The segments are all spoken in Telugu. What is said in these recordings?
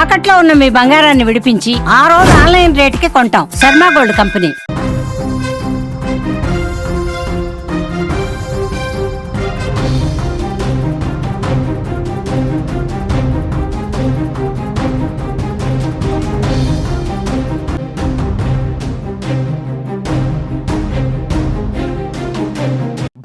తాకట్లో ఉన్న మీ బంగారాన్ని విడిపించి ఆ రోజు ఆన్లైన్ రేటుకి కొంటాం. Sharma gold company.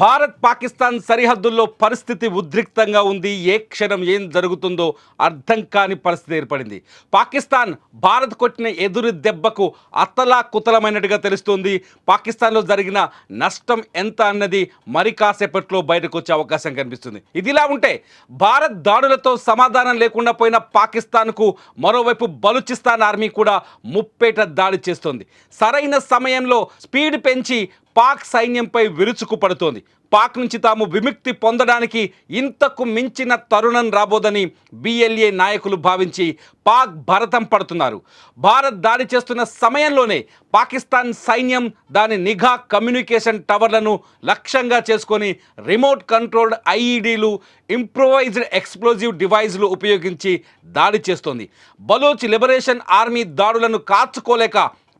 భారత్ పాకిస్తాన్ సరిహద్దుల్లో పరిస్థితి ఉద్రిక్తంగా ఉంది. ఏ క్షణం ఏం జరుగుతుందో అర్థం కాని పరిస్థితి ఏర్పడింది. పాకిస్తాన్ భారత్ కొట్టిన ఎదురు దెబ్బకు అతలాకుతలమైనట్టుగా తెలుస్తుంది. పాకిస్తాన్లో జరిగిన నష్టం ఎంత అన్నది మరి కాసేపట్లో బయటకు వచ్చే అవకాశం కనిపిస్తుంది. ఇదిలా ఉంటే భారత్ దాడులతో సమాధానం లేకుండా పోయిన పాకిస్తాన్కు మరోవైపు బలూచిస్తాన్ ఆర్మీ కూడా ముప్పేట దాడి చేస్తోంది. సరైన సమయంలో స్పీడ్ పెంచి పాక్ సైన్యంపై విరుచుకుపడుతోంది. పాక్ నుంచి తాము విముక్తి పొందడానికి ఇంతకు మించిన తరుణం రాబోదని బిఎల్ఏ నాయకులు భావించి పాక్ భరతం పడుతున్నారు. భారత్ దాడి చేస్తున్న సమయంలోనే పాకిస్తాన్ సైన్యం దాని నిఘా కమ్యూనికేషన్ టవర్లను లక్ష్యంగా చేసుకొని రిమోట్ కంట్రోల్డ్ ఐఈడీలు, ఇంప్రూవైజ్డ్ ఎక్స్ప్లోజివ్ డివైజ్లు ఉపయోగించి దాడి చేస్తోంది. బలూచ్ లిబరేషన్ ఆర్మీ దాడులను కాచుకోలేక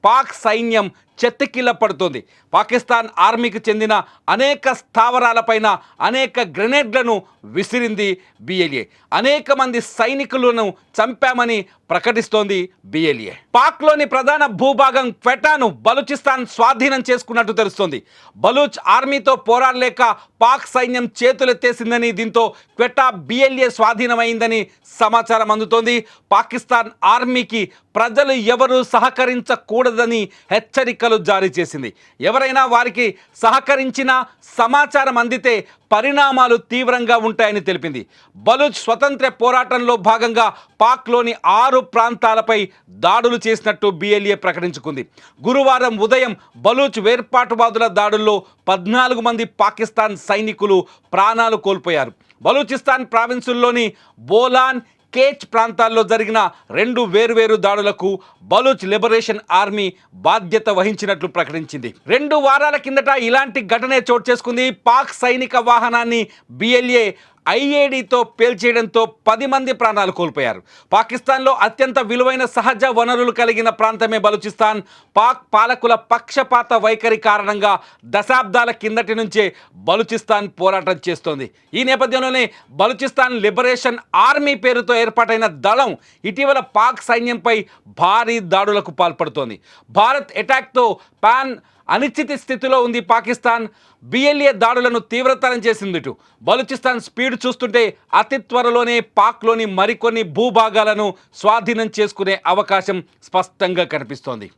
పాక్ సైన్యం చెత్తకిల్ల పడుతోంది. పాకిస్తాన్ ఆర్మీకి చెందిన అనేక స్థావరాలపైన అనేక గ్రెనేడ్లను విసిరింది బిఎల్ఏ. అనేక మంది సైనికులను చంపామని ప్రకటిస్తోంది బిఎల్ఏ. పాక్లోని ప్రధాన భూభాగం క్వెటాను బలూచిస్తాన్ స్వాధీనం చేసుకున్నట్టు తెలుస్తోంది. బలూచ్ ఆర్మీతో పోరాడలేక పాక్ సైన్యం చేతులెత్తేసిందని, దీంతో క్వెటా బిఎల్ఏ స్వాధీనమైందని సమాచారం అందుతోంది. పాకిస్తాన్ ఆర్మీకి ప్రజలు ఎవరూ సహకరించకూడదని హెచ్చరికలు జారీ చేసింది. ఎవరైనా వారికి సహకరించిన సమాచారం అందితే పరిణామాలు తీవ్రంగా ఉంటాయని తెలిపింది. బలూచ్ స్వతంత్ర పోరాటంలో భాగంగా పాక్లోని 6 ప్రాంతాలపై దాడులు చేసినట్టు బిఎల్ఏ ప్రకటించుకుంది. గురువారం ఉదయం బలూచ్ వేర్పాటువాదుల దాడుల్లో 14 మంది పాకిస్తాన్ సైనికులు ప్రాణాలు కోల్పోయారు. బలూచిస్తాన్ ప్రావిన్సుల్లోని బోలాన్, కేచ్ ప్రాంతాల్లో జరిగిన 2 వేర్వేరు దాడులకు బలూచ్ లిబరేషన్ ఆర్మీ బాధ్యత వహించినట్లు ప్రకటించింది. 2 వారాల కిందట ఇలాంటి ఘటనే చోటు చేసుకుంది. పాక్ సైనిక వాహనాన్ని బిఎల్ఏ ఐఏడీతో పేల్చేయడంతో 10 మంది ప్రాణాలు కోల్పోయారు. పాకిస్తాన్లో అత్యంత విలువైన సహజ వనరులు కలిగిన ప్రాంతమే బలూచిస్తాన్. పాక్ పాలకుల పక్షపాత వైఖరి కారణంగా దశాబ్దాల కిందటి నుంచే బలూచిస్తాన్ పోరాటం చేస్తోంది. ఈ నేపథ్యంలోనే బలూచిస్తాన్ లిబరేషన్ ఆర్మీ పేరుతో ఏర్పాటైన దళం ఇటీవల పాక్ సైన్యంపై భారీ దాడులకు పాల్పడుతోంది. భారత్ అటాక్తో పాన్ అనిశ్చిత స్థితిలో ఉంది పాకిస్తాన్. బిఎల్ఏ దాడులను తీవ్రతరం చేసింది. బలూచిస్తాన్ స్పీడ్ చూస్తుంటే అతి త్వరలోనే పాక్లోని మరికొన్ని భూభాగాలను స్వాధీనం చేసుకునే అవకాశం స్పష్టంగా కనిపిస్తోంది.